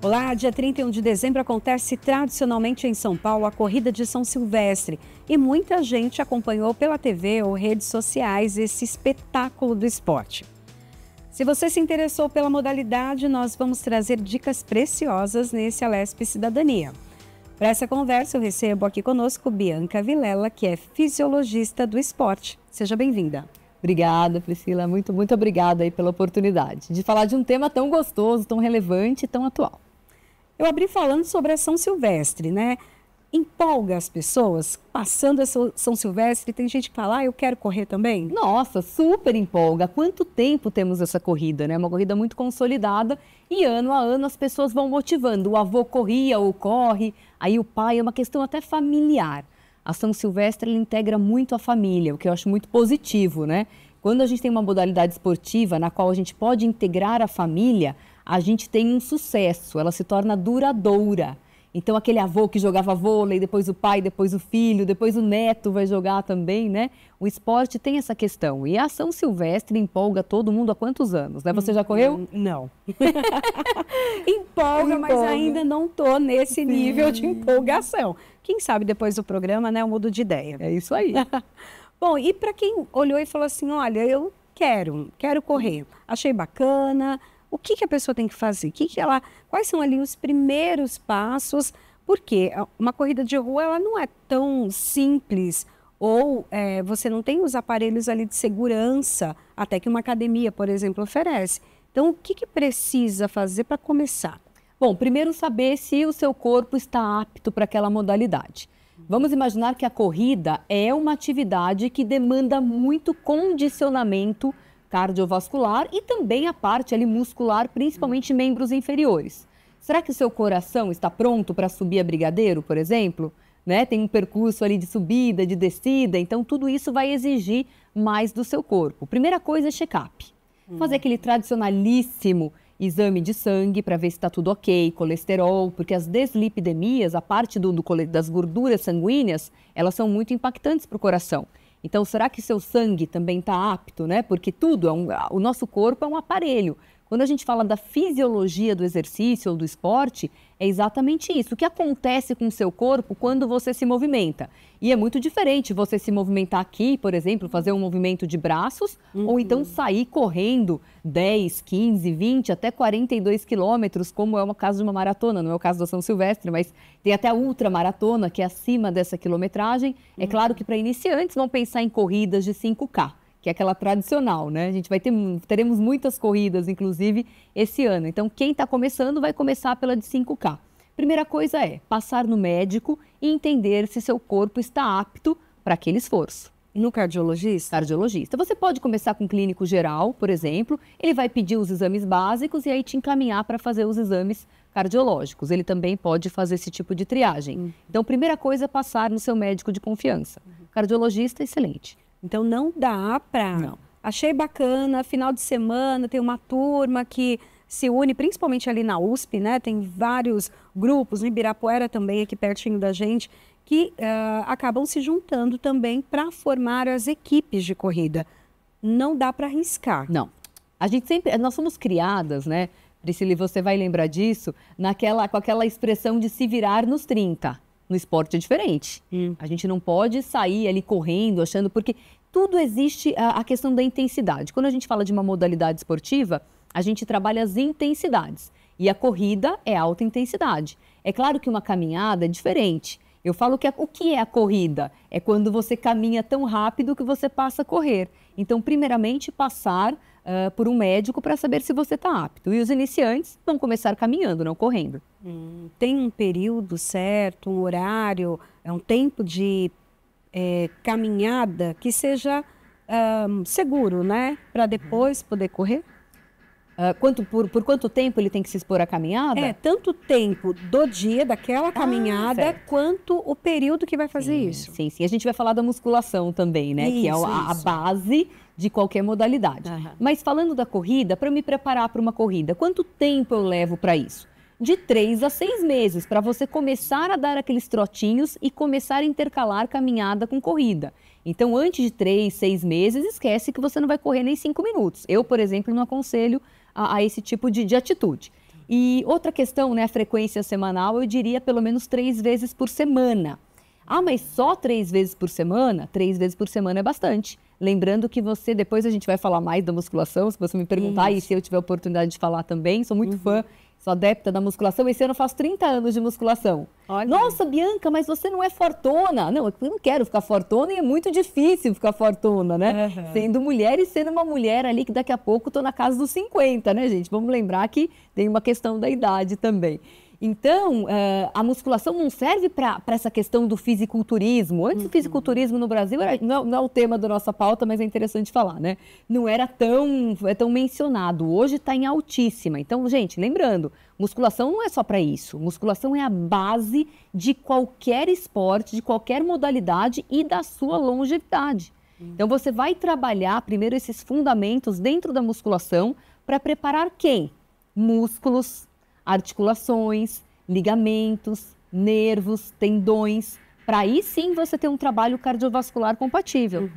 Olá, dia 31 de dezembro acontece tradicionalmente em São Paulo a Corrida de São Silvestre e muita gente acompanhou pela TV ou redes sociais esse espetáculo do esporte. Se você se interessou pela modalidade, nós vamos trazer dicas preciosas nesse Alesp Cidadania. Para essa conversa, eu recebo aqui conosco Bianca Vilela, que é fisiologista do esporte. Seja bem-vinda. Obrigada, Priscila. Muito obrigada aí pela oportunidade de falar de um tema tão gostoso, tão relevante e tão atual. Eu abri falando sobre a São Silvestre, né? Empolga as pessoas passando a São Silvestre. Tem gente que fala, eu quero correr também. Nossa, super empolga. Há quanto tempo temos essa corrida, né? Uma corrida muito consolidada e ano a ano as pessoas vão motivando. O avô corria ou corre, aí o pai, é uma questão até familiar. A São Silvestre ela integra muito a família, o que eu acho muito positivo, né? Quando a gente tem uma modalidade esportiva na qual a gente pode integrar a família, a gente tem um sucesso, ela se torna duradoura. Então, aquele avô que jogava vôlei, depois o pai, depois o filho, depois o neto vai jogar também, né? O esporte tem essa questão. E a São Silvestre empolga todo mundo há quantos anos, né? Você já correu? Não. Empolga, mas ainda não tô nesse nível de empolgação. Quem sabe depois do programa, né, eu mudo de ideia. É isso aí. Bom, e para quem olhou e falou assim, olha, eu quero correr, achei bacana, o que a pessoa tem que fazer? Quais são ali os primeiros passos? Porque uma corrida de rua ela não é tão simples ou você não tem os aparelhos ali de segurança, até que uma academia, por exemplo, oferece. Então, o que precisa fazer para começar? Bom, primeiro saber se o seu corpo está apto para aquela modalidade. Vamos imaginar que a corrida é uma atividade que demanda muito condicionamento cardiovascular e também a parte ali muscular, principalmente membros inferiores. Será que o seu coração está pronto para subir a Brigadeiro, por exemplo? Né? Tem um percurso ali de subida, de descida, então tudo isso vai exigir mais do seu corpo. Primeira coisa é check-up. Fazer aquele tradicionalíssimo exame de sangue para ver se está tudo ok, colesterol, porque as deslipidemias, a parte das gorduras sanguíneas, elas são muito impactantes para o coração. Então, será que seu sangue também está apto, né? Porque tudo, o nosso corpo é um aparelho. Quando a gente fala da fisiologia do exercício ou do esporte, é exatamente isso. O que acontece com o seu corpo quando você se movimenta? E é muito diferente você se movimentar aqui, por exemplo, fazer um movimento de braços, ou então sair correndo 10, 15, 20, até 42 quilômetros, como é o caso de uma maratona, não é o caso da São Silvestre, mas tem até a ultramaratona, que é acima dessa quilometragem. É claro que para iniciantes vão pensar em corridas de 5K. Que é aquela tradicional, né? A gente teremos muitas corridas, inclusive, esse ano. Então, quem está começando vai começar pela de 5K. Primeira coisa é passar no médico e entender se seu corpo está apto para aquele esforço. No cardiologista? Cardiologista. Você pode começar com um clínico geral, por exemplo. Ele vai pedir os exames básicos e aí te encaminhar para fazer os exames cardiológicos. Ele também pode fazer esse tipo de triagem. Então, primeira coisa é passar no seu médico de confiança. Cardiologista, excelente. Então, não dá para... Não. Achei bacana, final de semana, tem uma turma que se une, principalmente ali na USP, né? Tem vários grupos, no Ibirapuera também, aqui pertinho da gente, que acabam se juntando também para formar as equipes de corrida. Não dá para arriscar. Não. Nós somos criadas, né? Priscila, e você vai lembrar disso, com aquela expressão de se virar nos 30. No esporte é diferente. A gente não pode sair ali correndo, achando... Porque tudo existe a questão da intensidade. Quando a gente fala de uma modalidade esportiva, a gente trabalha as intensidades. E a corrida é alta intensidade. É claro que uma caminhada é diferente. Eu falo que o que é a corrida? É quando você caminha tão rápido que você passa a correr. Então, primeiramente, passar por um médico para saber se você está apto. E os iniciantes vão começar caminhando, não correndo. Tem um período certo, um horário, um tempo de caminhada que seja seguro, né? Para depois poder correr? Por quanto tempo ele tem que se expor à caminhada? Tanto tempo do dia, daquela caminhada, quanto o período que vai fazer isso. Sim. A gente vai falar da musculação também, né? Que é a base de qualquer modalidade. Mas falando da corrida, para me preparar para uma corrida, quanto tempo eu levo para isso? De 3 a 6 meses, para você começar a dar aqueles trotinhos e começar a intercalar caminhada com corrida. Então, antes de 3, 6 meses, esquece que você não vai correr nem 5 minutos. Eu, por exemplo, não aconselho a esse tipo de atitude. E outra questão, né, a frequência semanal, eu diria pelo menos 3 vezes por semana. Ah, mas só 3 vezes por semana? 3 vezes por semana é bastante. Lembrando que você, depois a gente vai falar mais da musculação, se você me perguntar, e se eu tiver oportunidade de falar também, sou muito fã, sou adepta da musculação. Esse ano eu faço 30 anos de musculação. Olha. Nossa, Bianca, mas você não é fortona. Não, eu não quero ficar fortona e é muito difícil ficar fortona, né? Sendo mulher e sendo uma mulher ali que daqui a pouco estou na casa dos 50, né, gente? Vamos lembrar que tem uma questão da idade também. Então, a musculação não serve para essa questão do fisiculturismo. Antes, o fisiculturismo no Brasil não é o tema da nossa pauta, mas é interessante falar, né? Não era tão mencionado. Hoje está em altíssima. Então, gente, lembrando, musculação não é só para isso. Musculação é a base de qualquer esporte, de qualquer modalidade e da sua longevidade. Então, você vai trabalhar primeiro esses fundamentos dentro da musculação para preparar quem? Músculos, articulações, ligamentos, nervos, tendões, para aí sim você ter um trabalho cardiovascular compatível.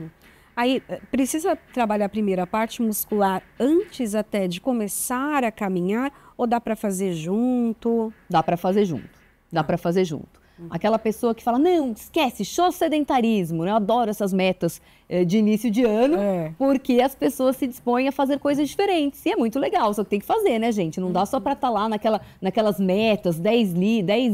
Aí precisa trabalhar a primeira parte muscular antes até de começar a caminhar ou dá para fazer junto? Dá para fazer junto, dá para fazer junto. Aquela pessoa que fala, não, esquece, show sedentarismo, né? Eu adoro essas metas de início de ano, porque as pessoas se dispõem a fazer coisas diferentes. E é muito legal, só que tem que fazer, né, gente? Não dá só para estar lá naquelas metas, 10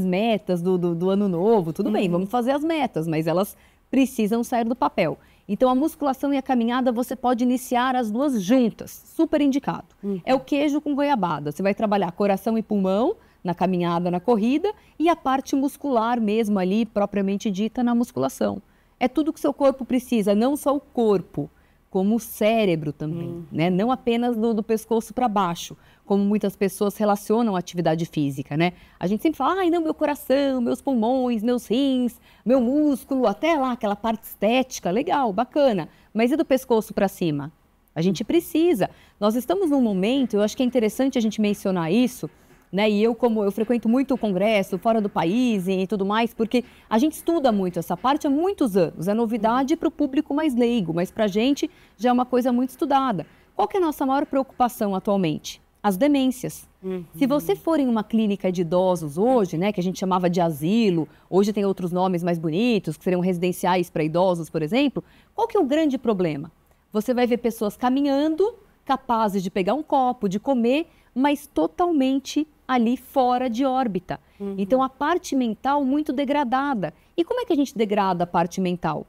metas do ano novo. Tudo bem, vamos fazer as metas, mas elas precisam sair do papel. Então, a musculação e a caminhada, você pode iniciar as duas juntas, super indicado. É o queijo com goiabada. Você vai trabalhar coração e pulmão, na caminhada, na corrida, e a parte muscular mesmo ali, propriamente dita, na musculação. É tudo que o seu corpo precisa, não só o corpo, como o cérebro também, né? Não apenas do pescoço para baixo, como muitas pessoas relacionam a atividade física, né? A gente sempre fala, ai, não, meu coração, meus pulmões, meus rins, meu músculo, até lá, aquela parte estética, legal, bacana. Mas e do pescoço para cima? A gente precisa. Nós estamos num momento, eu acho que é interessante a gente mencionar isso, né? E como eu frequento muito o congresso, fora do país e tudo mais, porque a gente estuda muito essa parte há muitos anos. É novidade para o público mais leigo, mas para a gente já é uma coisa muito estudada. Qual que é a nossa maior preocupação atualmente? As demências. Se você for em uma clínica de idosos hoje, né, que a gente chamava de asilo, hoje tem outros nomes mais bonitos, que seriam residenciais para idosos, por exemplo, qual que é o grande problema? Você vai ver pessoas caminhando, capazes de pegar um copo, de comer, mas totalmente ali fora de órbita. Então, a parte mental muito degradada. E como é que a gente degrada a parte mental?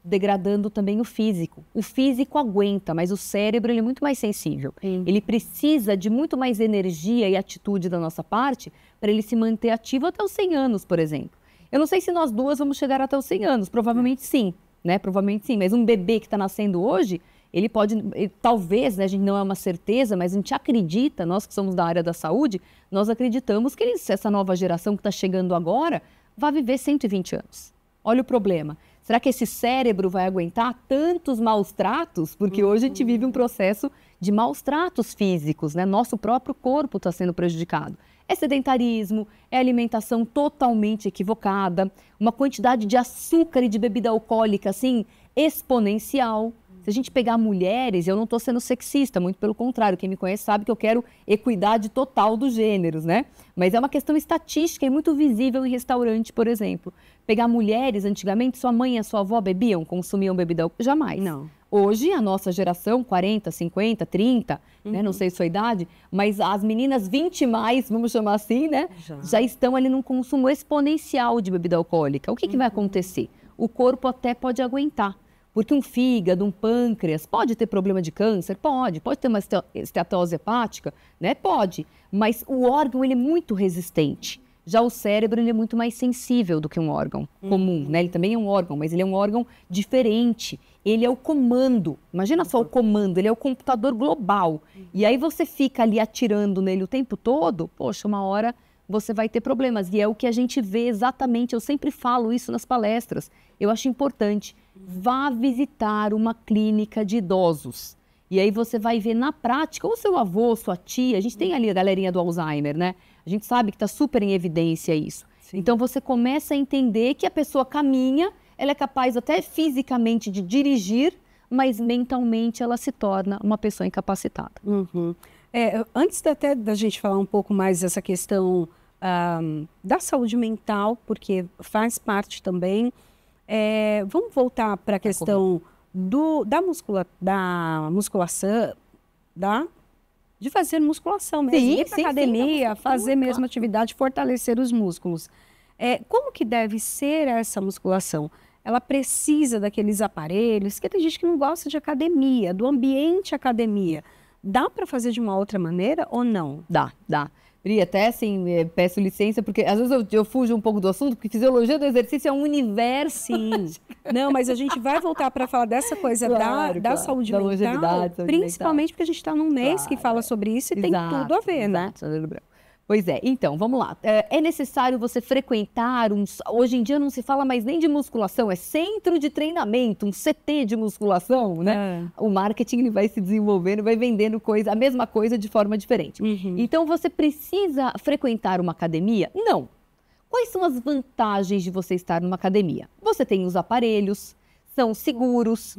Degradando também o físico. O físico aguenta, mas o cérebro ele é muito mais sensível. Ele precisa de muito mais energia e atitude da nossa parte para ele se manter ativo até os 100 anos, por exemplo. Eu não sei se nós duas vamos chegar até os 100 anos, provavelmente sim, né? Provavelmente sim, mas um bebê que está nascendo hoje, ele pode, talvez, né, a gente não é uma certeza, mas a gente acredita, nós que somos da área da saúde, nós acreditamos que essa nova geração que está chegando agora vai viver 120 anos. Olha o problema. Será que esse cérebro vai aguentar tantos maus tratos? Porque hoje a gente vive um processo de maus tratos físicos, né? Nosso próprio corpo está sendo prejudicado. É sedentarismo, é alimentação totalmente equivocada, uma quantidade de açúcar e de bebida alcoólica, assim, exponencial. Se a gente pegar mulheres, eu não estou sendo sexista, muito pelo contrário, quem me conhece sabe que eu quero equidade total dos gêneros, né? Mas é uma questão estatística e muito visível em restaurante, por exemplo. Pegar mulheres, antigamente, sua mãe e a sua avó bebiam, consumiam bebida alcoólica? Jamais. Não. Hoje, a nossa geração, 40, 50, 30, né, não sei sua idade, mas as meninas 20 mais, vamos chamar assim, né? Já estão ali num consumo exponencial de bebida alcoólica. O que vai acontecer? O corpo até pode aguentar. Porque um fígado, um pâncreas, pode ter problema de câncer? Pode ter uma esteatose hepática? Né? Pode, mas o órgão ele é muito resistente. Já o cérebro ele é muito mais sensível do que um órgão comum, né? Ele também é um órgão, mas ele é um órgão diferente. Ele é o comando, imagina só o comando, ele é o computador global. E aí você fica ali atirando nele o tempo todo, poxa, uma hora você vai ter problemas. E é o que a gente vê exatamente, eu sempre falo isso nas palestras, eu acho importante. Vá visitar uma clínica de idosos. E aí você vai ver na prática, ou seu avô, sua tia, a gente tem ali a galerinha do Alzheimer, né? A gente sabe que está super em evidência isso. Sim. Então você começa a entender que a pessoa caminha, ela é capaz até fisicamente de dirigir, mas mentalmente ela se torna uma pessoa incapacitada. Antes até da gente falar um pouco mais dessa questão da saúde mental, porque faz parte também, vamos voltar para a questão da musculação, de fazer musculação mesmo, ir para academia, fazer mesmo atividade, fortalecer os músculos. Como que deve ser essa musculação? Ela precisa daqueles aparelhos, porque tem gente que não gosta de academia, do ambiente academia. Dá para fazer de uma outra maneira ou não? Dá. Pri, até assim, peço licença, porque às vezes eu fujo um pouco do assunto, porque fisiologia do exercício é um universo. Sim. Não, mas a gente vai voltar para falar dessa coisa da saúde mental, longevidade, principalmente porque a gente está num mês que fala sobre isso e tem tudo a ver, né? Pois é, então, vamos lá. É necessário você frequentar hoje em dia não se fala mais nem de musculação, é centro de treinamento, um CT de musculação, né? O marketing ele vai se desenvolvendo, vai vendendo a mesma coisa de forma diferente. Então, você precisa frequentar uma academia? Não. Quais são as vantagens de você estar numa academia? Você tem os aparelhos, são seguros.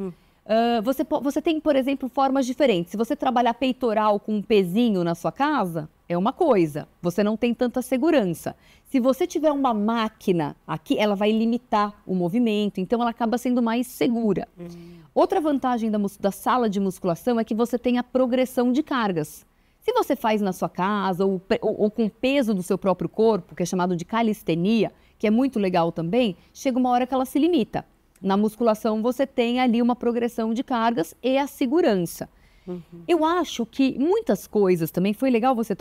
Você tem, por exemplo, formas diferentes. Se você trabalhar peitoral com um pezinho na sua casa, é uma coisa, você não tem tanta segurança. Se você tiver uma máquina aqui, ela vai limitar o movimento, então ela acaba sendo mais segura. Outra vantagem da sala de musculação é que você tem a progressão de cargas. Se você faz na sua casa ou com o peso do seu próprio corpo, que é chamado de calistenia, que é muito legal também, chega uma hora que ela se limita. Na musculação você tem ali uma progressão de cargas e a segurança. Eu acho que muitas coisas também, foi legal você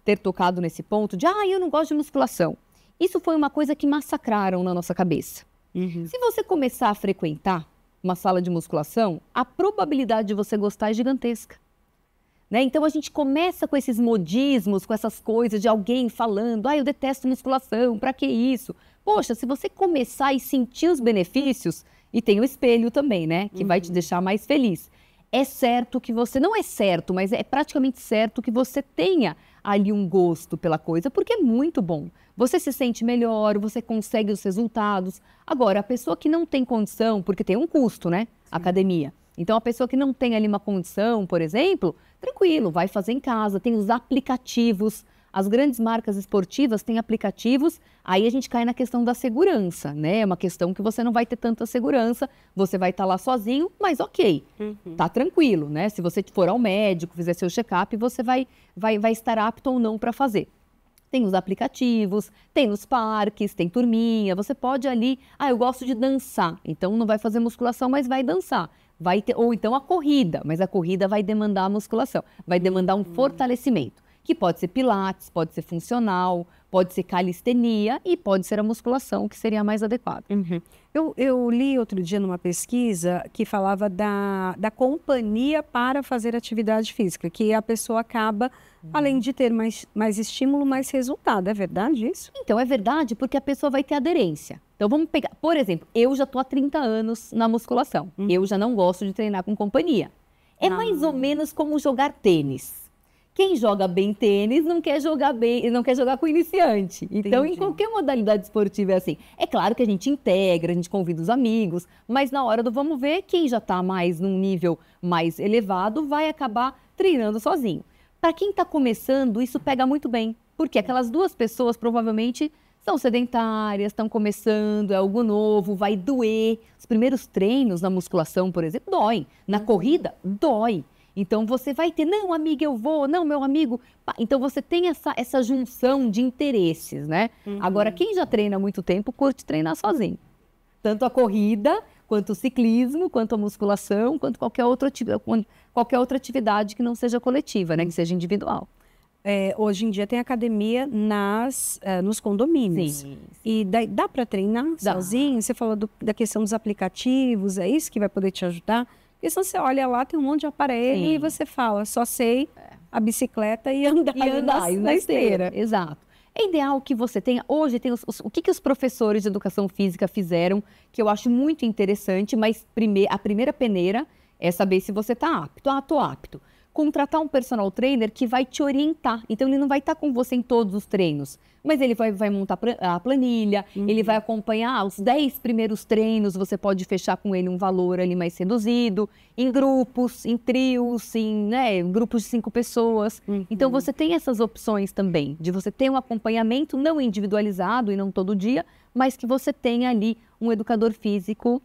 ter tocado nesse ponto de eu não gosto de musculação. Isso foi uma coisa que massacraram na nossa cabeça. Se você começar a frequentar uma sala de musculação, a probabilidade de você gostar é gigantesca. Né? Então a gente começa com esses modismos, com essas coisas de alguém falando, eu detesto musculação, pra que isso? Poxa, se você começar e sentir os benefícios, e tem o espelho também, né? Que vai te deixar mais feliz. É certo que você, não é certo, mas é praticamente certo que você tenha ali um gosto pela coisa, porque é muito bom. Você se sente melhor, você consegue os resultados. Agora, a pessoa que não tem condição, porque tem um custo, né? Academia. Então, a pessoa que não tem ali uma condição, por exemplo, tranquilo, vai fazer em casa, tem os aplicativos. As grandes marcas esportivas têm aplicativos, aí a gente cai na questão da segurança, né? É uma questão que você não vai ter tanta segurança, você vai estar lá sozinho, mas ok, tá tranquilo, né? Se você for ao médico, fizer seu check-up, você vai estar apto ou não para fazer. Tem os aplicativos, tem nos parques, tem turminha, você pode ali, eu gosto de dançar, então não vai fazer musculação, mas vai dançar. Ou então a corrida, mas a corrida vai demandar a musculação, vai demandar um fortalecimento. Que pode ser pilates, pode ser funcional, pode ser calistenia e pode ser a musculação, que seria a mais adequada. Eu li outro dia numa pesquisa que falava da companhia para fazer atividade física, que a pessoa acaba, além de ter mais estímulo, mais resultado. É verdade isso? Então, é verdade, porque a pessoa vai ter aderência. Então, vamos pegar, por exemplo, eu já estou há 30 anos na musculação. Eu já não gosto de treinar com companhia. É mais ou menos como jogar tênis. Quem joga bem tênis não quer jogar com iniciante. Então, em qualquer modalidade esportiva é assim. É claro que a gente integra, a gente convida os amigos, mas na hora do vamos ver, quem já está mais num nível mais elevado vai acabar treinando sozinho. Para quem está começando, isso pega muito bem, porque aquelas duas pessoas provavelmente são sedentárias, estão começando, é algo novo, vai doer. Os primeiros treinos na musculação, por exemplo, doem. Na corrida, dói. Então, você vai ter, não, amiga, eu vou, não, meu amigo. Então, você tem essa junção de interesses, né? Agora, quem já treina há muito tempo, curte treinar sozinho. Tanto a corrida, quanto o ciclismo, quanto a musculação, quanto qualquer outra atividade que não seja coletiva, né? Que seja individual. Hoje em dia tem academia nos condomínios. Sim. E dá para treinar sozinho? Você falou da questão dos aplicativos, é isso que vai poder te ajudar? Porque se você olha lá, tem um monte de aparelho e você fala, só sei a bicicleta e andar na esteira. Exato. É ideal que você tenha, hoje tem o que os professores de educação física fizeram, que eu acho muito interessante, mas a primeira peneira é saber se você está apto. Estou apto. contratar um personal trainer que vai te orientar. Então, ele não vai estar com você em todos os treinos, mas ele vai montar a planilha, ele vai acompanhar os 10 primeiros treinos, você pode fechar com ele um valor ali mais reduzido, em grupos, em trios, em grupos de 5 pessoas. Então, você tem essas opções também, de você ter um acompanhamento não individualizado e não todo dia, mas que você tenha ali um educador físico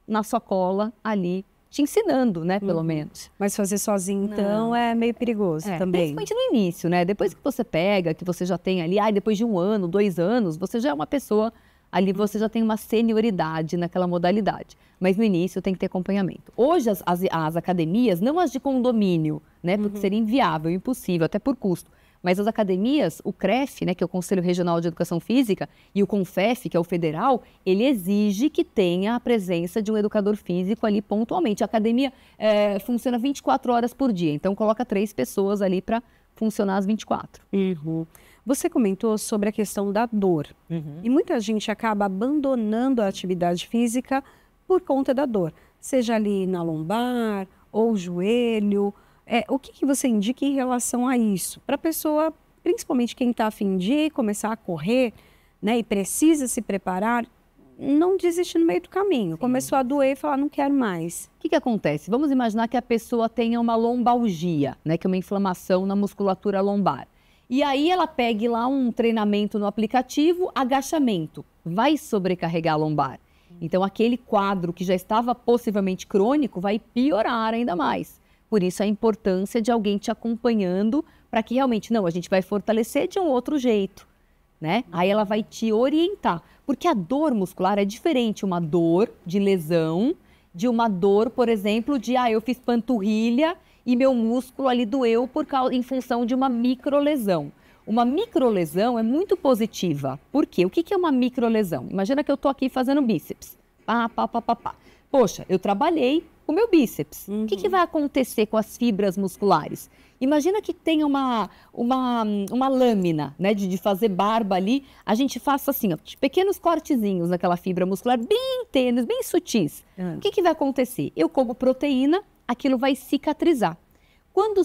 na sua cola ali, te ensinando, né, pelo menos. Mas fazer sozinho, então, é meio perigoso também. Principalmente no início, né? Depois que você pega, que você já tem ali, depois de 1 ano, 2 anos, você já é uma pessoa, ali você já tem uma senioridade naquela modalidade. Mas no início tem que ter acompanhamento. Hoje, as academias, não as de condomínio, né? Porque seria inviável, impossível, até por custo. Mas as academias, o CREF, né, que é o Conselho Regional de Educação Física, e o CONFEF, que é o federal, ele exige que tenha a presença de um educador físico ali pontualmente. A academia funciona 24 horas por dia, então coloca 3 pessoas ali para funcionar as 24. Você comentou sobre a questão da dor. E muita gente acaba abandonando a atividade física por conta da dor, seja ali na lombar ou joelho. O que você indica em relação a isso? Para a pessoa, principalmente quem está a fim de começar a correr, né, e precisa se preparar, não desistir no meio do caminho. Começou a doer e falar, não quero mais. O que acontece? Vamos imaginar que a pessoa tenha uma lombalgia, né, que é uma inflamação na musculatura lombar. E aí ela pegue lá um treinamento no aplicativo, agachamento. Vai sobrecarregar a lombar. Então aquele quadro que já estava possivelmente crônico vai piorar ainda mais. Por isso a importância de alguém te acompanhando para que realmente, a gente vai fortalecer de um outro jeito, né? Aí ela vai te orientar, porque a dor muscular é diferente, uma dor de lesão, de uma dor, por exemplo, de eu fiz panturrilha e meu músculo ali doeu em função de uma microlesão. Uma microlesão é muito positiva. Por quê? O que é uma microlesão? Imagina que eu estou aqui fazendo bíceps. Poxa, eu trabalhei o meu bíceps. O que vai acontecer com as fibras musculares? Imagina que tem uma lâmina, né, de fazer barba ali. A gente faça assim, pequenos cortezinhos naquela fibra muscular, bem tênues, bem sutis. O que vai acontecer? Eu como proteína, aquilo vai cicatrizar. Quando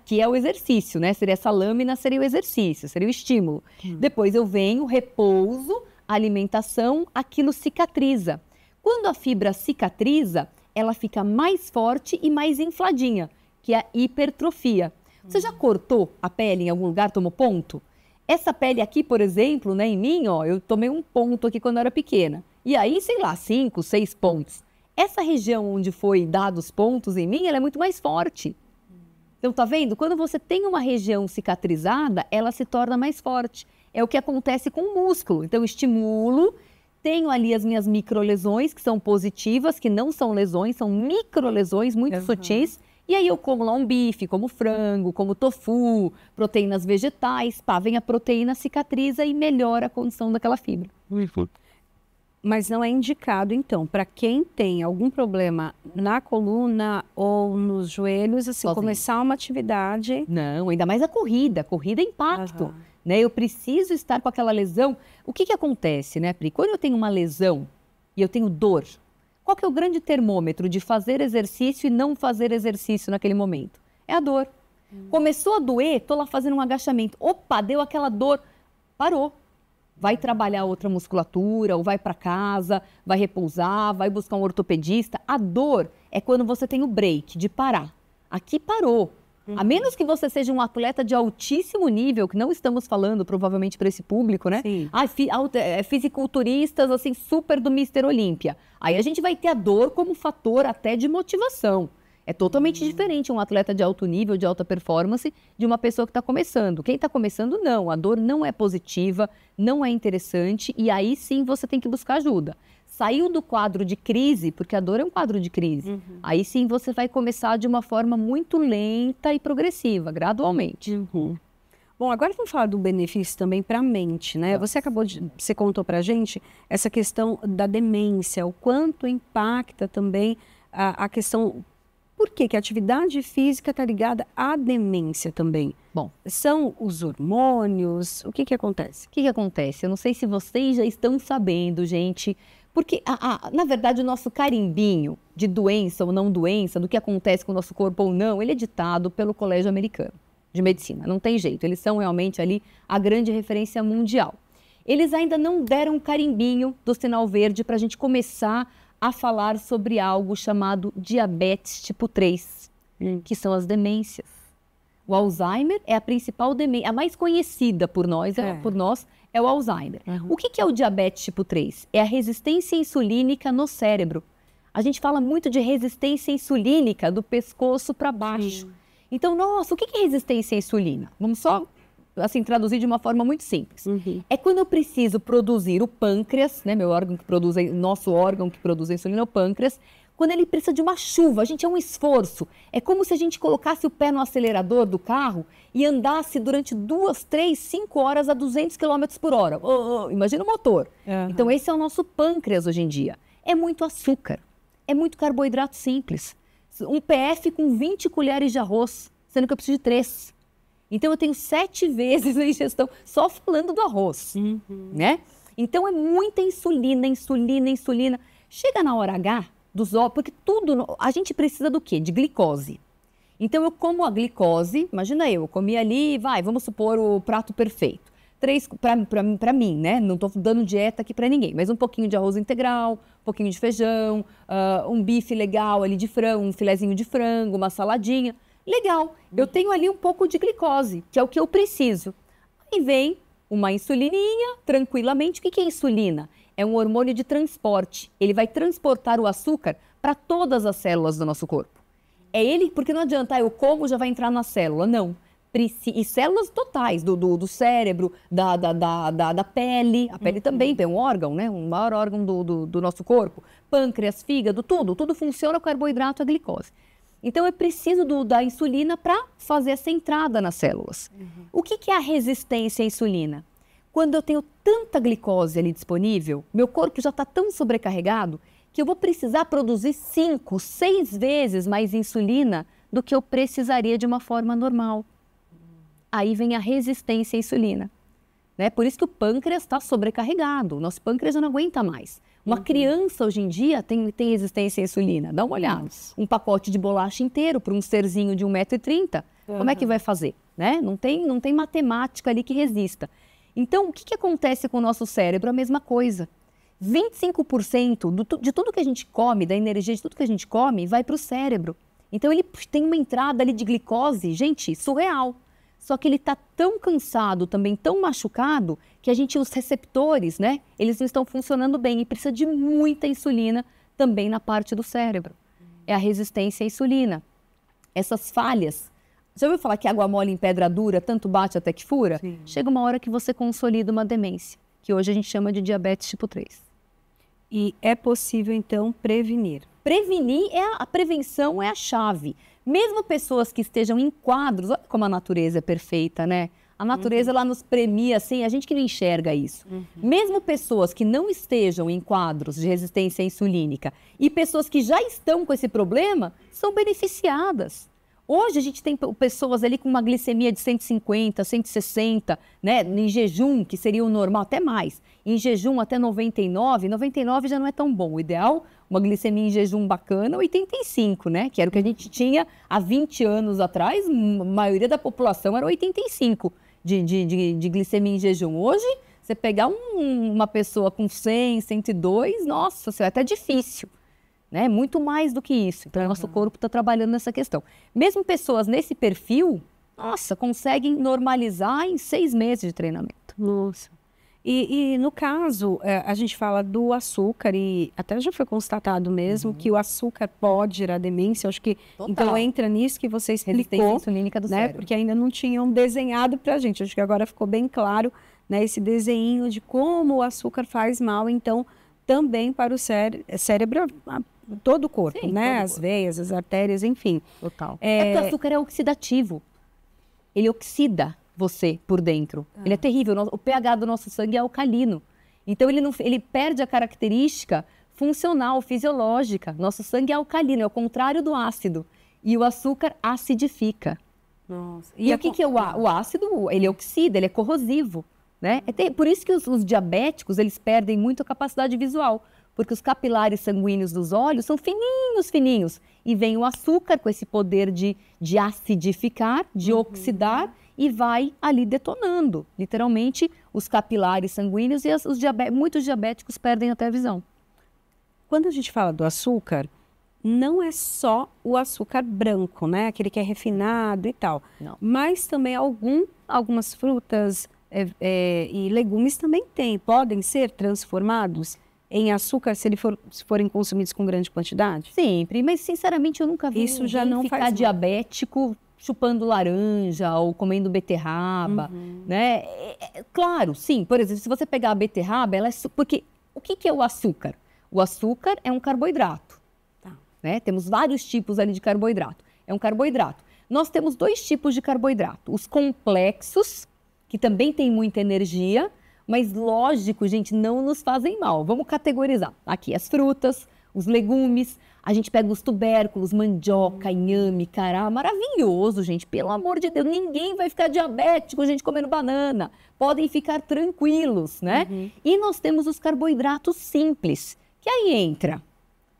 que é o exercício, né? Seria essa lâmina, seria o exercício, seria o estímulo. Depois eu venho, repouso, alimentação, aquilo cicatriza. Quando a fibra cicatriza, ela fica mais forte e mais infladinha, que é a hipertrofia. Você já cortou a pele em algum lugar, tomou ponto? Essa pele aqui, por exemplo, né, em mim, eu tomei um ponto aqui quando eu era pequena. E aí, 5, 6 pontos. Essa região onde foi dados os pontos em mim, ela é muito mais forte. Então, tá vendo? Quando você tem uma região cicatrizada, ela se torna mais forte. É o que acontece com o músculo. Então, eu estimulo, tenho ali as minhas microlesões, que são positivas, que não são lesões, são microlesões muito sutis. E aí eu como lá um bife, como frango, como tofu, proteínas vegetais, vem a proteína, cicatriza e melhora a condição daquela fibra. Mas não é indicado, então, para quem tem algum problema na coluna ou nos joelhos, assim, começar uma atividade... Não, ainda mais a corrida é impacto. Né? Eu preciso estar com aquela lesão. O que acontece, né, Pri? Quando eu tenho uma lesão e eu tenho dor, qual que é o grande termômetro de fazer exercício e não fazer exercício naquele momento? É a dor. Começou a doer, estou lá fazendo um agachamento. Opa, deu aquela dor. Parou. Vai trabalhar outra musculatura, ou vai para casa, vai repousar, vai buscar um ortopedista. A dor é quando você tem o break, de parar. Aqui parou. A menos que você seja um atleta de altíssimo nível, que não estamos falando provavelmente para esse público, né? Fisiculturistas, assim, super do Mr. Olímpia. Aí a gente vai ter a dor como fator até de motivação. É totalmente diferente um atleta de alto nível, de alta performance, de uma pessoa que está começando. Quem está começando, não. A dor não é positiva, não é interessante e aí sim você tem que buscar ajuda. Saiu do quadro de crise, porque a dor é um quadro de crise. Aí sim você vai começar de uma forma muito lenta e progressiva, gradualmente. Bom, agora vamos falar do benefício também para a mente, né? Você contou para a gente essa questão da demência, o quanto impacta também a questão... Por que a atividade física está ligada à demência também? Bom, são os hormônios? O que acontece? O que acontece? Eu não sei se vocês já estão sabendo, gente, Porque, na verdade, o nosso carimbinho de doença ou não doença, do que acontece com o nosso corpo ou não, ele é ditado pelo Colégio Americano de Medicina. Não tem jeito, eles são realmente ali a grande referência mundial. Eles ainda não deram um carimbinho do sinal verde para a gente começar a falar sobre algo chamado diabetes tipo 3, que são as demências. O Alzheimer é a principal demência, a mais conhecida por nós é o Alzheimer. O que é o diabetes tipo 3? É a resistência insulínica no cérebro. A gente fala muito de resistência insulínica do pescoço para baixo. Sim. Então, nossa, o que é resistência à insulina? Vamos só assim, traduzir de uma forma muito simples. É quando eu preciso produzir o pâncreas, né, nosso órgão que produz a insulina é o pâncreas, quando ele precisa de uma chuva, gente, é um esforço. É como se a gente colocasse o pé no acelerador do carro e andasse durante 2, 3, 5 horas a 200 km por hora. Imagina o motor. Então, esse é o nosso pâncreas hoje em dia. É muito açúcar, é muito carboidrato simples. Um PF com 20 colheres de arroz, sendo que eu preciso de 3. Então, eu tenho 7 vezes a ingestão só falando do arroz, né? Então, é muita insulina, insulina, insulina. Chega na hora H dos ovos, porque a gente precisa do quê? De glicose. Então, eu como a glicose, imagina eu comi ali, vamos supor o prato perfeito. 3, para mim, né? Não estou dando dieta aqui para ninguém, mas um pouquinho de arroz integral, um pouquinho de feijão, um bife legal ali de frango, um filezinho de frango, uma saladinha. Legal, eu tenho ali um pouco de glicose, que é o que eu preciso. Aí vem uma insulininha, tranquilamente. O que é insulina? É um hormônio de transporte. Ele vai transportar o açúcar para todas as células do nosso corpo. É ele, porque não adianta, eu como, já vai entrar na célula. Não. E células totais, do cérebro, da pele. A pele também tem um órgão, né? Um maior órgão do nosso corpo. Pâncreas, fígado, tudo funciona com carboidrato e a glicose. Então, é preciso da insulina para fazer essa entrada nas células. O que é a resistência à insulina? Quando eu tenho tanta glicose ali disponível, meu corpo já está tão sobrecarregado que eu vou precisar produzir 5, 6 vezes mais insulina do que eu precisaria de uma forma normal. Aí vem a resistência à insulina. Né? Por isso que o pâncreas está sobrecarregado, o nosso pâncreas já não aguenta mais. Uma criança hoje em dia tem resistência à insulina, dá uma olhada. Um pacote de bolacha inteiro para um serzinho de 1,30 m, como é que vai fazer? Né? Não tem matemática ali que resista. Então, o que acontece com o nosso cérebro? A mesma coisa. 25% de tudo que a gente come, da energia de tudo que a gente come, vai para o cérebro. Então, ele tem uma entrada ali de glicose, gente, surreal. Só que ele está tão cansado, também tão machucado, que os receptores, né, eles não estão funcionando bem e precisa de muita insulina também na parte do cérebro. É a resistência à insulina. Essas falhas. Já ouviu falar que água mole em pedra dura, tanto bate até que fura? Sim. Chega uma hora que você consolida uma demência, que hoje a gente chama de diabetes tipo 3. E é possível, então, prevenir? Prevenir, a prevenção é a chave. Mesmo pessoas que estejam em quadros, olha como a natureza é perfeita, né? A natureza, ela nos premia, assim, a gente que não enxerga isso. Mesmo pessoas que não estejam em quadros de resistência insulínica e pessoas que já estão com esse problema, são beneficiadas. Hoje a gente tem pessoas ali com uma glicemia de 150, 160, né? Em jejum, que seria o normal, até mais. Em jejum até 99 já não é tão bom. O ideal, uma glicemia em jejum bacana, 85, né? Que era o que a gente tinha há 20 anos atrás, a maioria da população era 85 de glicemia em jejum. Hoje, você pegar uma pessoa com 100, 102, nossa, é até difícil. Né? Muito mais do que isso. Então, o nosso corpo está trabalhando nessa questão. Mesmo pessoas nesse perfil, nossa, conseguem normalizar em 6 meses de treinamento. Nossa. E no caso, a gente fala do açúcar e até já foi constatado mesmo que o açúcar pode gerar demência. Acho que então entra nisso que você explicou. Resistência insulínica do cérebro. Porque ainda não tinham desenhado para a gente. Acho que agora ficou bem claro, né, esse desenho de como o açúcar faz mal, então, também para o cérebro, todo o corpo, sim, né? As veias, as artérias, enfim. Total. Porque o açúcar é oxidativo. Ele oxida você por dentro. Ele é terrível. O pH do nosso sangue é alcalino. Então, ele perde a característica funcional, fisiológica. Nosso sangue é alcalino, é o contrário do ácido. E o açúcar acidifica. Nossa. E o que é o ácido? Ele oxida, ele é corrosivo. Né? Por isso que os diabéticos, eles perdem muito a capacidade visual. porque os capilares sanguíneos dos olhos são fininhos, fininhos. E vem o açúcar com esse poder de acidificar, de oxidar, e vai ali detonando, literalmente, os capilares sanguíneos e muitos diabéticos perdem até a visão. Quando a gente fala do açúcar, não é só o açúcar branco, né? Aquele que é refinado e tal. Não. Mas também algumas frutas e legumes também podem ser transformados em açúcar se forem consumidos com grande quantidade? Sempre, mas sinceramente eu nunca vi isso já não ficar faz diabético chupando laranja ou comendo beterraba, né? Claro, sim. Por exemplo, se você pegar a beterraba, porque o que é o açúcar? O açúcar é um carboidrato, né? Temos vários tipos ali de carboidrato. É um carboidrato. Nós temos 2 tipos de carboidrato. Os complexos, que também têm muita energia, mas lógico, gente, não nos fazem mal. Vamos categorizar. Aqui as frutas, os legumes, a gente pega os tubérculos, mandioca, inhame, cará, maravilhoso, gente, pelo amor de Deus, ninguém vai ficar diabético, gente, comendo banana, podem ficar tranquilos, né? E nós temos os carboidratos simples, que aí entra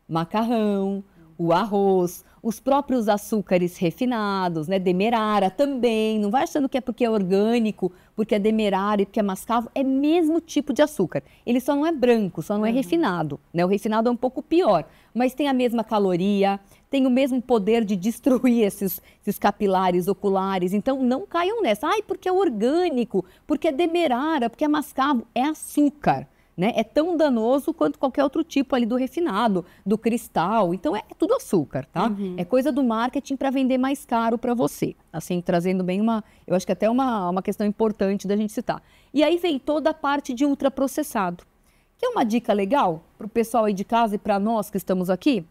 macarrão, o arroz, os próprios açúcares refinados, né? Demerara também, não vai achando que é porque é orgânico, porque é demerara e porque é mascavo, é mesmo tipo de açúcar. Ele só não é branco, só não é refinado, né? O refinado é um pouco pior, mas tem a mesma caloria, tem o mesmo poder de destruir esses capilares oculares, então não caiam nessa. Ai, porque é orgânico, porque é demerara, porque é mascavo, é açúcar. Né? É tão danoso quanto qualquer outro tipo ali do refinado, do cristal. Então, é tudo açúcar, tá? É coisa do marketing para vender mais caro para você. Assim, trazendo bem eu acho que até uma questão importante da gente citar. E aí vem toda a parte de ultraprocessado, que é uma dica legal para o pessoal aí de casa e para nós que estamos aqui.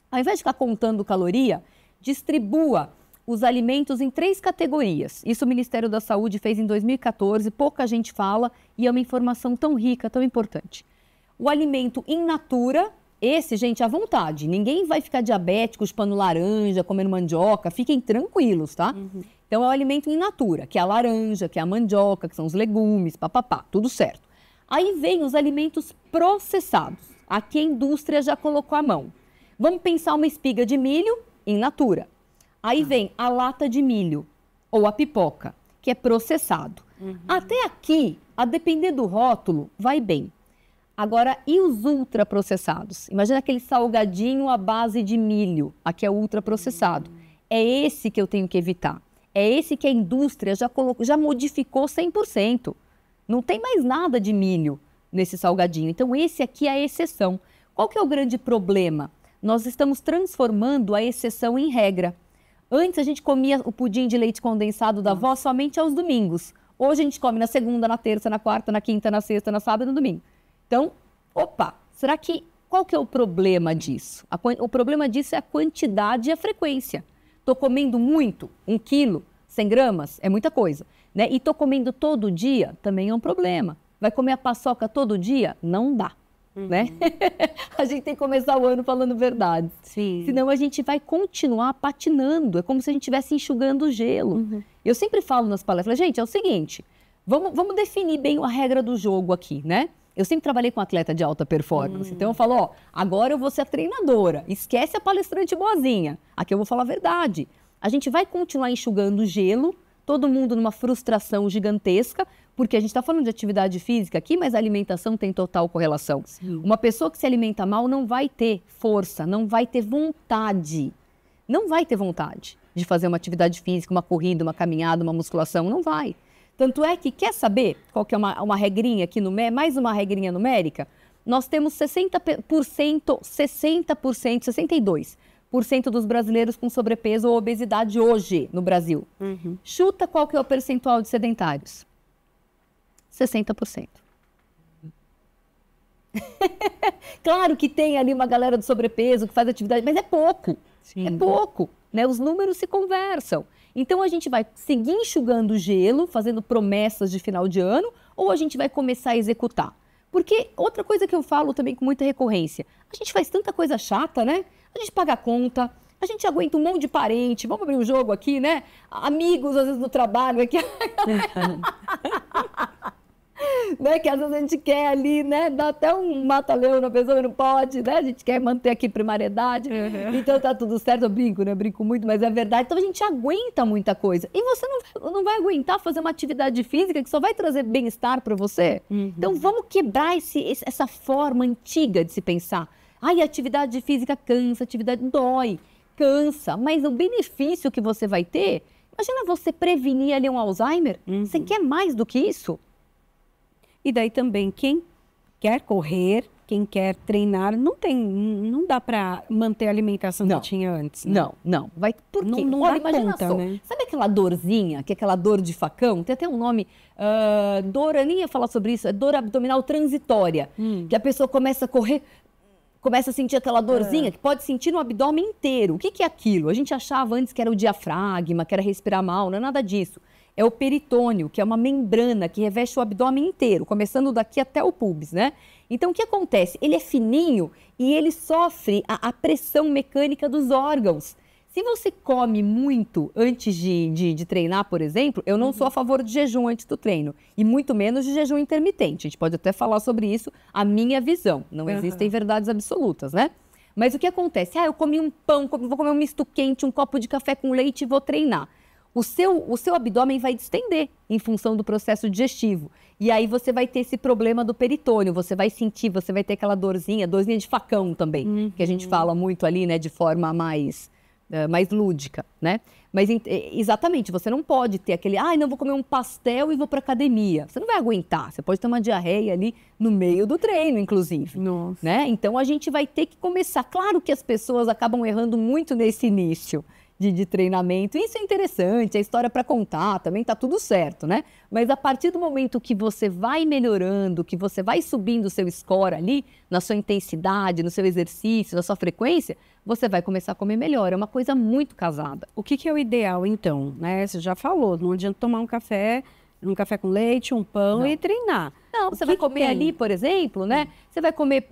Ao invés de ficar contando caloria, distribua os alimentos em 3 categorias. Isso o Ministério da Saúde fez em 2014, pouca gente fala e é uma informação tão rica, tão importante. O alimento in natura, esse, gente, à vontade. Ninguém vai ficar diabético, chupando laranja, comendo mandioca, fiquem tranquilos, tá? Então é o alimento in natura, que é a laranja, que é a mandioca, que são os legumes, papapá, tudo certo. Aí vem os alimentos processados. Aqui a indústria já colocou a mão. Vamos pensar uma espiga de milho in natura. Aí vem a lata de milho ou a pipoca, que é processado. Até aqui, a depender do rótulo, vai bem. Agora, e os ultraprocessados? Imagina aquele salgadinho à base de milho, aqui é o ultraprocessado. É esse que eu tenho que evitar. É esse que a indústria já modificou 100%. Não tem mais nada de milho nesse salgadinho. Então, esse aqui é a exceção. Qual que é o grande problema? Nós estamos transformando a exceção em regra. Antes a gente comia o pudim de leite condensado da avó somente aos domingos. Hoje a gente come na segunda, na terça, na quarta, na quinta, na sexta, na sábado e no domingo. Então, qual que é o problema disso? O problema disso é a quantidade e a frequência. Estou comendo muito, 1 quilo, 100 gramas, é muita coisa. Né? E estou comendo todo dia, também é um problema. Vai comer a paçoca todo dia? Não dá. Né? A gente tem que começar o ano falando verdade. Sim. Senão a gente vai continuar patinando. É como se a gente estivesse enxugando o gelo. Eu sempre falo nas palestras, gente, é o seguinte, vamos definir bem a regra do jogo aqui, né? Eu sempre trabalhei com atleta de alta performance, então eu falo, agora eu vou ser a treinadora, esquece a palestrante boazinha. Aqui eu vou falar a verdade. A gente vai continuar enxugando o gelo, todo mundo numa frustração gigantesca, porque a gente está falando de atividade física aqui, mas a alimentação tem total correlação. Sim. Uma pessoa que se alimenta mal não vai ter força, não vai ter vontade. Não vai ter vontade de fazer uma atividade física, uma corrida, uma caminhada, uma musculação, não vai. Tanto é que, quer saber qual que é uma regrinha aqui, mais uma regrinha numérica? Nós temos 62% dos brasileiros com sobrepeso ou obesidade hoje no Brasil. Chuta qual que é o percentual de sedentários? 60%. Claro que tem ali uma galera do sobrepeso que faz atividade, mas é pouco. Sim. É pouco, né? Os números se conversam. Então a gente vai seguir enxugando o gelo, fazendo promessas de final de ano, ou a gente vai começar a executar? Porque outra coisa que eu falo também com muita recorrência, a gente faz tanta coisa chata, né? A gente paga a conta, a gente aguenta um monte de parente, vamos abrir um jogo aqui, né? Amigos, às vezes, no trabalho aqui. né? Que às vezes a gente quer ali, né? Dá até um mata-leão na pessoa, não pode, né? A gente quer manter aqui primariedade. Então tá tudo certo, eu brinco, né? Eu brinco muito, mas é verdade. Então a gente aguenta muita coisa. E você não vai aguentar fazer uma atividade física que só vai trazer bem-estar para você? Então vamos quebrar essa forma antiga de se pensar. Ai, atividade física cansa, atividade dói, cansa. Mas o benefício que você vai ter... Imagina você prevenir ali um Alzheimer. Você quer mais do que isso? E daí também, quem quer correr, quem quer treinar, não dá para manter a alimentação que tinha antes. Né? Não. Por quê? Não Olha, dá imagina conta, só. né? Sabe aquela dorzinha, que é aquela dor de facão? Tem até um nome, dor, eu nem ia falar sobre isso, é dor abdominal transitória. Que a pessoa começa a correr... Começa a sentir aquela dorzinha que pode sentir no abdômen inteiro. O que é aquilo? A gente achava antes que era o diafragma, que era respirar mal, não é nada disso. É o peritônio, que é uma membrana que reveste o abdômen inteiro, começando daqui até o pubis, né? Então, o que acontece? Ele é fininho e ele sofre a pressão mecânica dos órgãos. Se você come muito antes de treinar, por exemplo, eu não sou a favor de jejum antes do treino. E muito menos de jejum intermitente. A gente pode até falar sobre isso, a minha visão. Não existem verdades absolutas, né? Mas o que acontece? Eu comi um pão, vou comer um misto quente, um copo de café com leite e vou treinar. O seu abdômen vai distender em função do processo digestivo. E aí você vai ter esse problema do peritônio. Você vai sentir, você vai ter aquela dorzinha de facão também. Que a gente fala muito ali, né? De forma mais lúdica, né? Mas exatamente, você não pode ter aquele, não vou comer um pastel e vou para academia. Você não vai aguentar, você pode ter uma diarreia ali no meio do treino, inclusive. Nossa. Né? Então a gente vai ter que começar. Claro que as pessoas acabam errando muito nesse início de treinamento. Isso é interessante, é história para contar, também tá tudo certo, né? Mas a partir do momento que você vai melhorando, que você vai subindo o seu score ali, na sua intensidade, no seu exercício, na sua frequência, você vai começar a comer melhor. É uma coisa muito casada. O que é o ideal, então? Né? Você já falou, não adianta tomar um café com leite, um pão e treinar. Não, você vai comer ali, por exemplo, né? Você vai comer,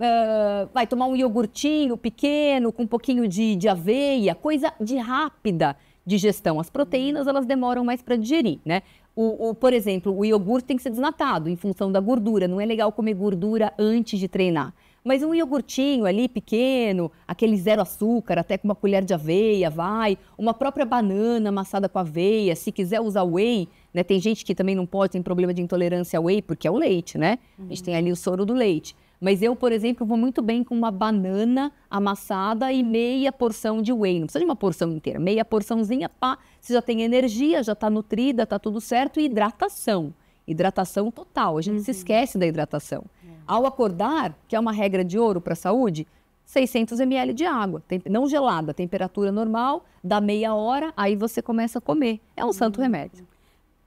vai tomar um iogurtinho pequeno, com um pouquinho de aveia, coisa de rápida digestão. As proteínas, elas demoram mais para digerir, né? Por exemplo, o iogurte tem que ser desnatado em função da gordura. Não é legal comer gordura antes de treinar. Mas um iogurtinho ali pequeno, aquele zero açúcar, até com uma colher de aveia, uma própria banana amassada com aveia, se quiser usar whey, né? Tem gente que também não pode, tem problema de intolerância ao whey, porque é o leite, né? A gente tem ali o soro do leite. Mas eu, por exemplo, vou muito bem com uma banana amassada e meia porção de whey. Não precisa de uma porção inteira, meia porçãozinha, você já tem energia, já está nutrida, está tudo certo. E hidratação. Hidratação total, a gente se esquece da hidratação. Ao acordar, que é uma regra de ouro para a saúde, 600 ml de água, não gelada, temperatura normal, dá meia hora, aí você começa a comer. É um santo remédio.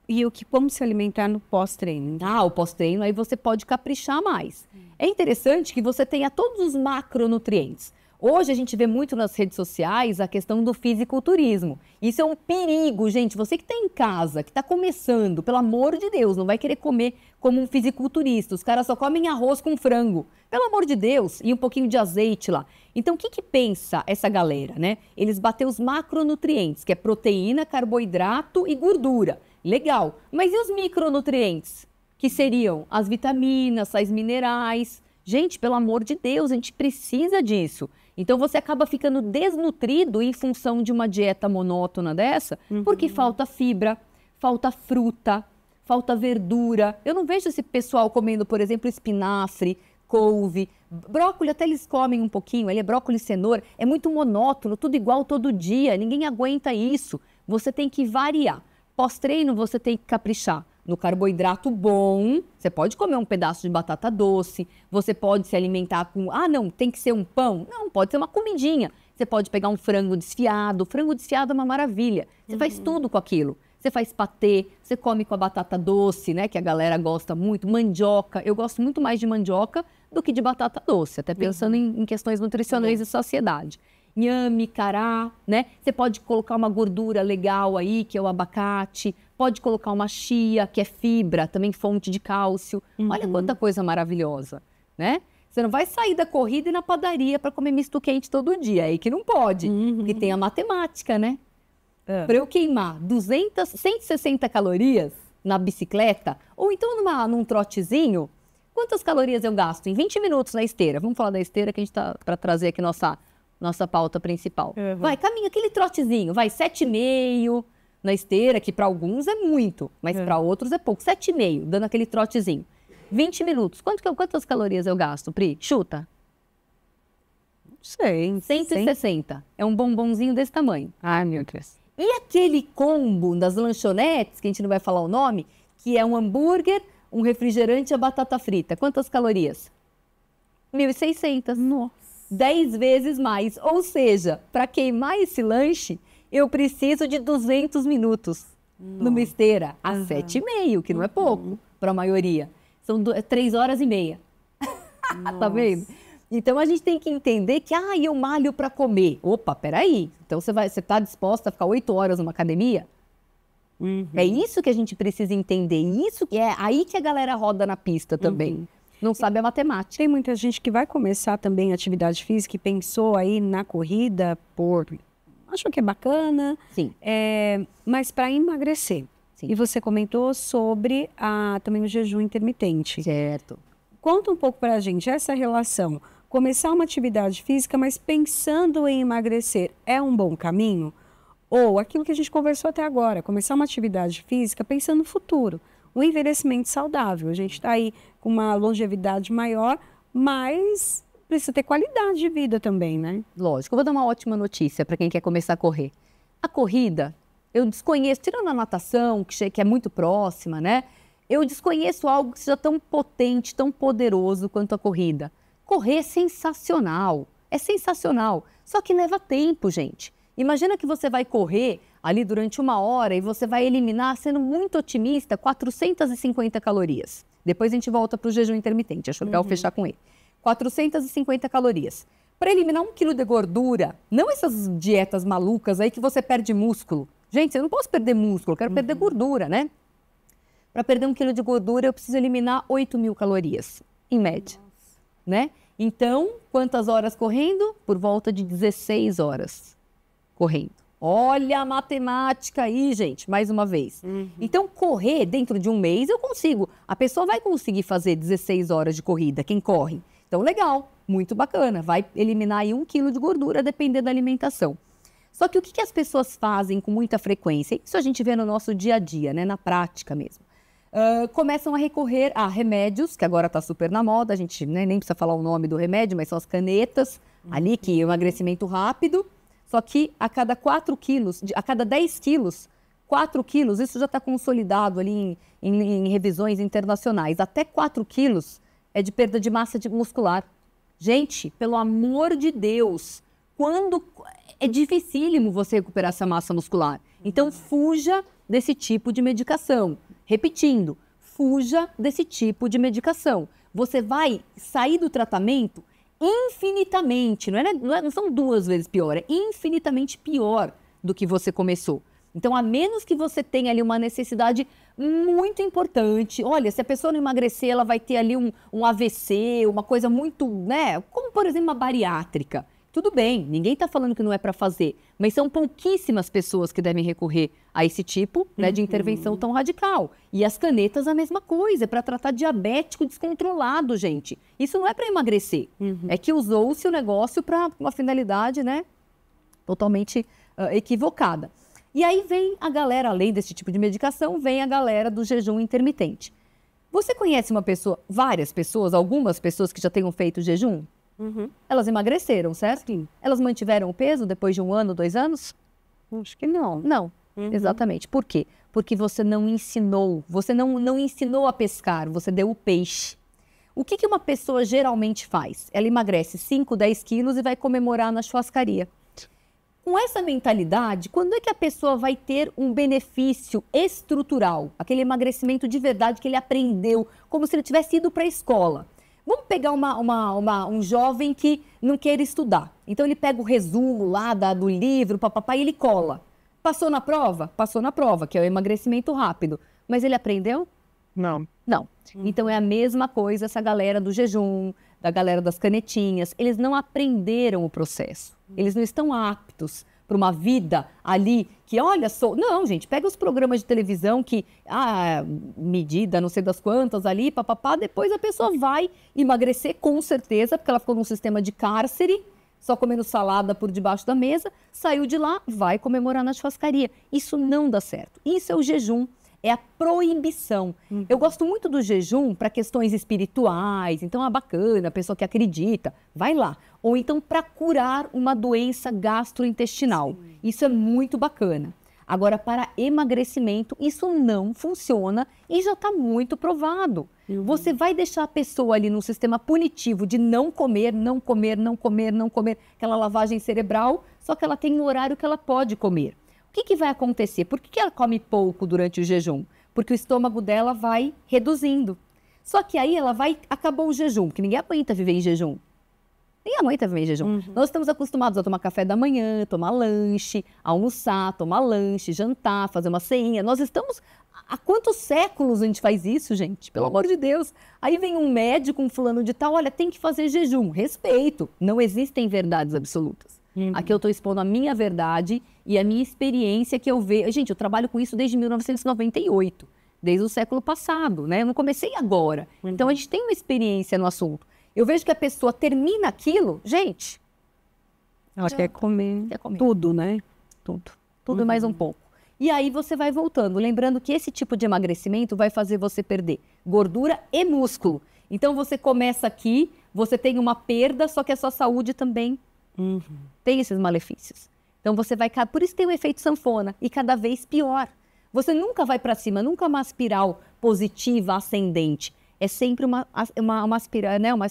E como se alimentar no pós-treino? O pós-treino, aí você pode caprichar mais. É interessante que você tenha todos os macronutrientes. Hoje a gente vê muito nas redes sociais a questão do fisiculturismo. Isso é um perigo, gente. Você que está em casa, que está começando, pelo amor de Deus, não vai querer comer como um fisiculturista. Os caras só comem arroz com frango. Pelo amor de Deus, e um pouquinho de azeite lá. Então, o que pensa essa galera, né? Eles bateram os macronutrientes, que é proteína, carboidrato e gordura. Legal. Mas e os micronutrientes? Que seriam as vitaminas, sais minerais. Gente, pelo amor de Deus, a gente precisa disso. Então, você acaba ficando desnutrido em função de uma dieta monótona dessa, porque falta fibra, falta fruta, falta verdura. Eu não vejo esse pessoal comendo, por exemplo, espinafre, couve, brócolis, até eles comem um pouquinho, ele é brócolis, cenoura. É muito monótono, tudo igual todo dia, ninguém aguenta isso. Você tem que variar. Pós-treino, você tem que caprichar no carboidrato bom. Você pode comer um pedaço de batata doce, você pode se alimentar com, não, tem que ser um pão. Não, pode ser uma comidinha. Você pode pegar um frango desfiado. Frango desfiado é uma maravilha. Você faz tudo com aquilo. Você faz patê, você come com a batata doce, né, que a galera gosta muito. Mandioca, eu gosto muito mais de mandioca do que de batata doce, até pensando em questões nutricionais e saciedade. Inhame, cará, né? Você pode colocar uma gordura legal aí, que é o abacate. Pode colocar uma chia, que é fibra, também fonte de cálcio. Olha quanta coisa maravilhosa, né? Você não vai sair da corrida e ir na padaria para comer misto quente todo dia. É aí que não pode, porque tem a matemática, né? Para eu queimar 160 calorias na bicicleta, ou então num trotezinho, Quantas calorias eu gasto em 20 minutos na esteira? Vamos falar da esteira que a gente tá para trazer aqui nossa pauta principal. Vai, caminha aquele trotezinho, vai 7,5 na esteira, que para alguns é muito, mas para outros é pouco. 7,5, dando aquele trotezinho. 20 minutos. Quantas calorias eu gasto, Pri? Chuta. Não sei. 160. É um bombonzinho desse tamanho. Ai, meu Deus. E aquele combo das lanchonetes, que a gente não vai falar o nome, que é um hambúrguer, um refrigerante e a batata frita. Quantas calorias? 1.600. Nossa. 10 vezes mais. Ou seja, para queimar esse lanche, eu preciso de 200 minutos numa esteira a 7,5, que não é pouco para a maioria. São 3 horas e meia. Tá vendo? Então a gente tem que entender que, eu malho para comer. Opa, peraí. Então você está disposta a ficar 8 horas numa academia? É isso que a gente precisa entender. Isso que é aí que a galera roda na pista também. Não sabe a matemática. Tem muita gente que vai começar também atividade física e pensou aí na corrida achou que é bacana. Sim. Mas para emagrecer. Sim. E você comentou sobre também o jejum intermitente. Certo. Conta um pouco para a gente essa relação. Começar uma atividade física, mas pensando em emagrecer, é um bom caminho? Ou aquilo que a gente conversou até agora, começar uma atividade física pensando no futuro, o envelhecimento saudável. A gente está aí com uma longevidade maior, mas precisa ter qualidade de vida também, né? Lógico. Eu vou dar uma ótima notícia para quem quer começar a correr. A corrida, eu desconheço, tirando a natação, que é muito próxima, né? Eu desconheço algo que seja tão potente, tão poderoso quanto a corrida. Correr é sensacional, só que leva tempo, gente. Imagina que você vai correr ali durante 1 hora e você vai eliminar, sendo muito otimista, 450 calorias. Depois a gente volta para o jejum intermitente, acho legal fechar com ele. 450 calorias. Para eliminar 1 quilo de gordura, não essas dietas malucas aí que você perde músculo. Gente, eu não posso perder músculo, eu quero perder gordura, né? Para perder 1 quilo de gordura, eu preciso eliminar 8.000 calorias, em média, né? Então, quantas horas correndo? Por volta de 16 horas correndo. Olha a matemática aí, gente, mais uma vez. Então, correr dentro de 1 mês, eu consigo. A pessoa vai conseguir fazer 16 horas de corrida, quem corre. Então, legal, muito bacana. Vai eliminar aí 1 quilo de gordura, dependendo da alimentação. Só que o que as pessoas fazem com muita frequência? Isso a gente vê no nosso dia a dia, né? Na prática mesmo. Começam a recorrer a remédios, que agora está super na moda, a gente nem precisa falar o nome do remédio, mas são as canetas ali, que é um emagrecimento rápido. Só que a cada 4 quilos, a cada 10 quilos, 4 quilos, isso já está consolidado ali em revisões internacionais. Até 4 quilos é de perda de massa muscular. Gente, pelo amor de Deus, é dificílimo você recuperar essa massa muscular. Então, fuja desse tipo de medicação. Repetindo, fuja desse tipo de medicação. Você vai sair do tratamento infinitamente, não são 2 vezes pior, é infinitamente pior do que você começou. Então, a menos que você tenha ali uma necessidade muito importante, olha, se a pessoa não emagrecer, ela vai ter ali um AVC, uma coisa muito, né, como por exemplo uma bariátrica. Tudo bem, ninguém está falando que não é para fazer, mas são pouquíssimas pessoas que devem recorrer a esse tipo, né, de intervenção tão radical. E as canetas a mesma coisa, é para tratar diabético descontrolado, gente. Isso não é para emagrecer, é que usou-se o negócio para uma finalidade, né, totalmente equivocada. E aí vem a galera, além desse tipo de medicação, vem a galera do jejum intermitente. Você conhece várias pessoas, algumas pessoas que já tenham feito jejum? Elas emagreceram, certo? Sim. Elas mantiveram o peso depois de 1 ano, 2 anos? Acho que não. Não, exatamente. Por quê? Porque você não ensinou, você não ensinou a pescar, você deu o peixe. O que uma pessoa geralmente faz? Ela emagrece 5, 10 quilos e vai comemorar na churrascaria. Com essa mentalidade, quando é que a pessoa vai ter um benefício estrutural? Aquele emagrecimento de verdade que ele aprendeu, como se ele tivesse ido para a escola. Vamos pegar um jovem que não quer estudar. Então, ele pega o resumo lá do livro, papapá, e ele cola. Passou na prova? Passou na prova, que é o emagrecimento rápido. Mas ele aprendeu? Não. Não. Então, é a mesma coisa essa galera do jejum, da galera das canetinhas. Eles não aprenderam o processo. Eles não estão aptos para uma vida ali que, olha só... Não, gente, pega os programas de televisão que, medida, não sei das quantas ali, papapá, depois a pessoa vai emagrecer com certeza, porque ela ficou num sistema de cárcere, só comendo salada por debaixo da mesa, saiu de lá, vai comemorar na churrascaria. Isso não dá certo. Isso é o jejum. É a proibição. Eu gosto muito do jejum para questões espirituais, então é bacana, a pessoa que acredita, vai lá. Ou então para curar uma doença gastrointestinal. Sim. Isso é muito bacana. Agora, para emagrecimento, isso não funciona e já está muito provado. Você vai deixar a pessoa ali num sistema punitivo de não comer, não comer, não comer, não comer, aquela lavagem cerebral, só que ela tem um horário que ela pode comer. O que vai acontecer? Por que ela come pouco durante o jejum? Porque o estômago dela vai reduzindo. Só que aí ela acabou o jejum, porque ninguém aguenta viver em jejum. Ninguém aguenta viver em jejum. Nós estamos acostumados a tomar café da manhã, tomar lanche, almoçar, tomar lanche, jantar, fazer uma ceinha. Nós estamos... Há quantos séculos a gente faz isso, gente? Pelo amor de Deus. Aí vem um médico, um fulano de tal, olha, tem que fazer jejum. Respeito. Não existem verdades absolutas. Aqui eu estou expondo a minha verdade e a minha experiência que eu vejo. Gente, eu trabalho com isso desde 1998, desde o século passado, né? Eu não comecei agora. Então, a gente tem uma experiência no assunto. Eu vejo que a pessoa termina aquilo, gente... Ela quer comer tudo, né? Tudo e mais um pouco. E aí você vai voltando. Lembrando que esse tipo de emagrecimento vai fazer você perder gordura e músculo. Então, você começa aqui, você tem uma perda, só que a sua saúde também... tem esses malefícios. Então você vai... Por isso tem o efeito sanfona e cada vez pior. Você nunca vai para cima, nunca uma espiral positiva, ascendente. É sempre uma espiral, né? Uma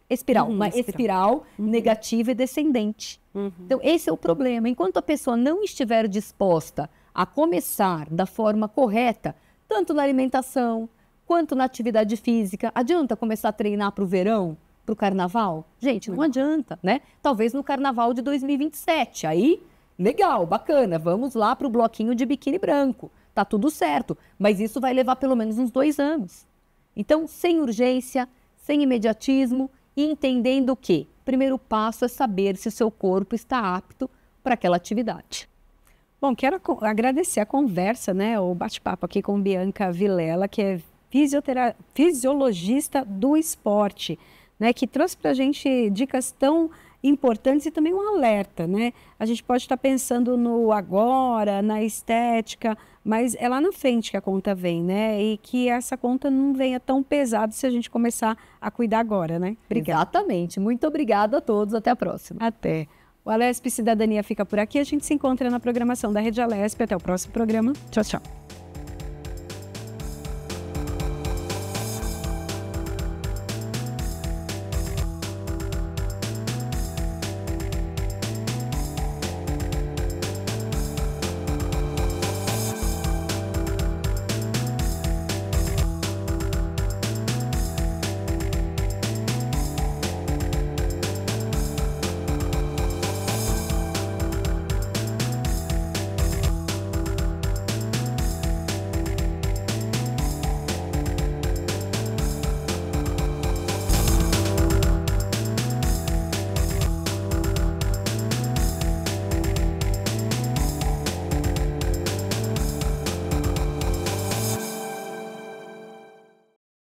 espiral negativa e descendente. Então esse é o problema. Enquanto a pessoa não estiver disposta a começar da forma correta, tanto na alimentação quanto na atividade física, adianta começar a treinar para o verão? Para o carnaval? Gente, não adianta, né? Talvez no carnaval de 2027. Aí, legal, bacana, vamos lá para o bloquinho de biquíni branco. Tá tudo certo, mas isso vai levar pelo menos uns 2 anos. Então, sem urgência, sem imediatismo e entendendo que o primeiro passo é saber se o seu corpo está apto para aquela atividade. Bom, quero agradecer a conversa, né? O bate-papo aqui com Bianca Vilela, que é fisiologista do esporte. Né, que trouxe para a gente dicas tão importantes e também um alerta, né? A gente pode estar pensando no agora, na estética, mas é lá na frente que a conta vem, né? E que essa conta não venha tão pesada se a gente começar a cuidar agora, né? Obrigada. Exatamente. Muito obrigada a todos. Até a próxima. Até. O Alesp Cidadania fica por aqui. A gente se encontra na programação da Rede Alesp. Até o próximo programa. Tchau, tchau.